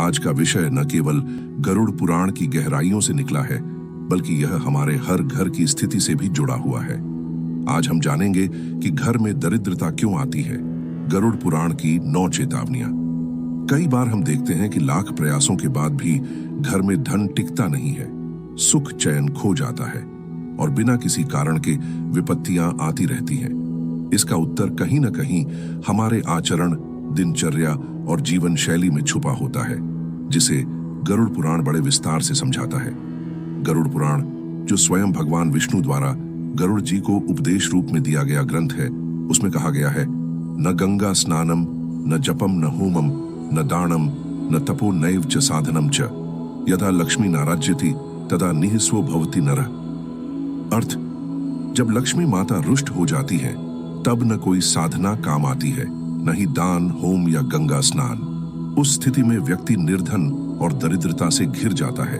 आज का विषय न केवल गरुड़ पुराण की गहराइयों से निकला है, बल्कि यह हमारे हर घर की स्थिति से भी जुड़ा हुआ है। आज हम जानेंगे कि घर में दरिद्रता क्यों आती है। गरुड़ पुराण की 9 चेतावनियां। कई बार हम देखते हैं कि लाख प्रयासों के बाद भी घर में धन टिकता नहीं है, सुख चैन खो जाता है और बिना किसी कारण के विपत्तियां आती रहती हैं। इसका उत्तर कहीं न कहीं हमारे आचरण, दिनचर्या और जीवन शैली में छुपा होता है, जिसे गरुड़ पुराण बड़े विस्तार से समझाता है। गरुड़ पुराण, जो स्वयं भगवान विष्णु द्वारा गरुड़ जी को उपदेश रूप में दिया गया ग्रंथ है, उसमें कहा गया है, न गंगा स्नानम, न जपम, न होमम, न दानम, न तपो नैव च साधनम च, यदा लक्ष्मी नाराज्यति तदा निःस्वो भवति नरः। अर्थ, जब लक्ष्मी माता रुष्ट हो जाती है, तब न कोई साधना काम आती है, न ही दान, होम या गंगा स्नान। उस स्थिति में व्यक्ति निर्धन और दरिद्रता से घिर जाता है।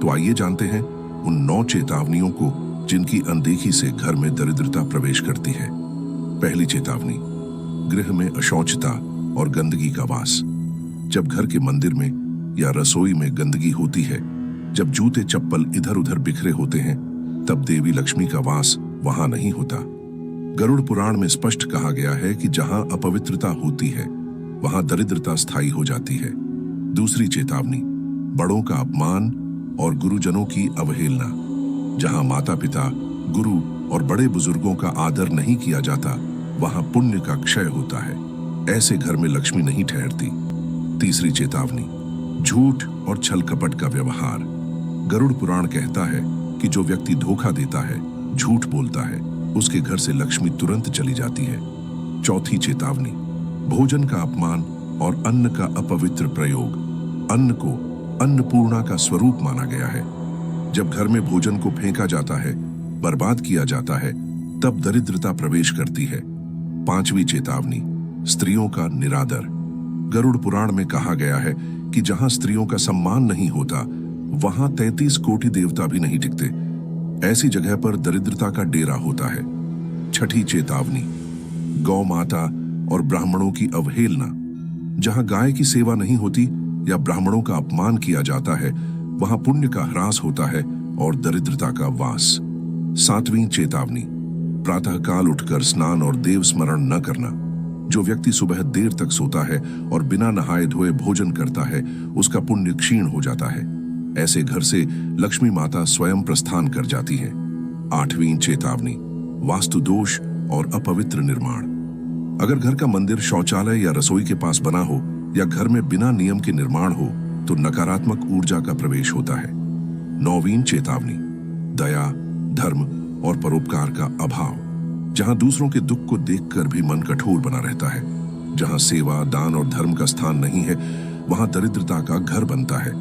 तो आइए जानते हैं उन 9 चेतावनियों को जिनकी अनदेखी से घर में दरिद्रता प्रवेश करती है। पहली चेतावनी, गृह में अशौचता और गंदगी का वास। जब घर के मंदिर में या रसोई में गंदगी होती है, जब जूते चप्पल इधर उधर बिखरे होते हैं, तब देवी लक्ष्मी का वास वहां नहीं होता। गरुड़ पुराण में स्पष्ट कहा गया है कि जहां अपवित्रता होती है, वहां दरिद्रता स्थायी हो जाती है। दूसरी चेतावनी, बड़ों का अपमान और गुरुजनों की अवहेलना। जहां माता पिता, गुरु और बड़े बुजुर्गों का आदर नहीं किया जाता, वहां पुण्य का क्षय होता है। ऐसे घर में लक्ष्मी नहीं ठहरती। तीसरी चेतावनी, झूठ और छल कपट का व्यवहार। गरुड़ पुराण कहता है कि जो व्यक्ति धोखा देता है, झूठ बोलता है, उसके घर से लक्ष्मी तुरंत चली जाती है। चौथी चेतावनी, भोजन का अपमान और अन्न का अपवित्र प्रयोग। अन्न को अन्नपूर्णा का स्वरूप माना गया है। जब घर में भोजन को फेंका जाता है, बर्बाद किया जाता है, तब दरिद्रता प्रवेश करती है। पांचवी चेतावनी, स्त्रियों का निरादर। गरुड़ पुराण में कहा गया है कि जहां स्त्रियों का सम्मान नहीं होता, वहां 33 कोटि देवता भी नहीं टिकते। ऐसी जगह पर दरिद्रता का डेरा होता है। छठी चेतावनी, गौ माता और ब्राह्मणों की अवहेलना। जहां गाय की सेवा नहीं होती या ब्राह्मणों का अपमान किया जाता है, वहां पुण्य का ह्रास होता है और दरिद्रता का वास। सातवीं चेतावनी, प्रातःकाल उठकर स्नान और देव स्मरण न करना। जो व्यक्ति सुबह देर तक सोता है और बिना नहाए धोए भोजन करता है, उसका पुण्य क्षीण हो जाता है। ऐसे घर से लक्ष्मी माता स्वयं प्रस्थान कर जाती है। आठवीं चेतावनी, वास्तु दोष और अपवित्र निर्माण। अगर घर का मंदिर शौचालय या रसोई के पास बना हो या घर में बिना नियम के निर्माण हो, तो नकारात्मक ऊर्जा का प्रवेश होता है। नौवीं चेतावनी, दया, धर्म और परोपकार का अभाव। जहां दूसरों के दुख को देखकर भी मन कठोर बना रहता है, जहां सेवा, दान और धर्म का स्थान नहीं है, वहां दरिद्रता का घर बनता है।